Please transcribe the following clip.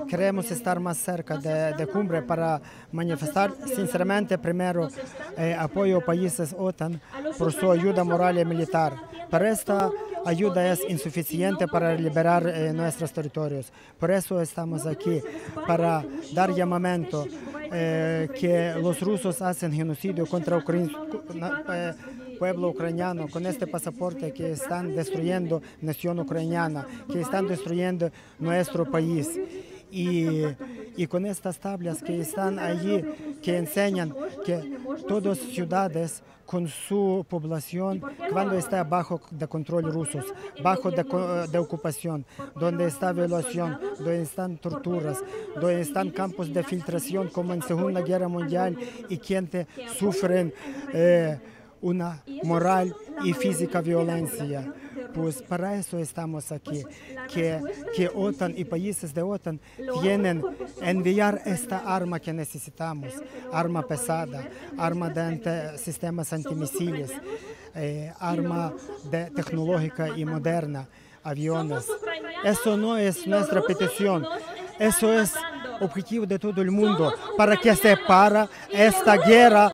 queremos estar más cerca de cumbre para manifestar sinceramente primero apoyo a países OTAN por su ayuda moral y militar. Pero esta ayuda es insuficiente para liberar nuestros territorios. Por eso estamos aquí, para dar llamamiento que los rusos hacen genocidio contra el pueblo ucraniano con este pasaporte, que están destruyendo la nación ucraniana, que están destruyendo nuestro país. Y con estas tablas que están allí, que enseñan que todas ciudades con su población, cuando está bajo de control rusos, bajo de ocupación, donde está violación, donde están torturas, donde están campos de filtración como en Segunda Guerra Mundial, y quienes sufren una moral y física violencia. Pues para eso estamos aquí, que OTAN y países de OTAN tienen que enviar esta arma que necesitamos, arma pesada, arma de sistemas antimisiles, arma tecnológica y moderna, aviones. Eso no es nuestra petición, eso es objetivo de todo el mundo, para que se pare esta guerra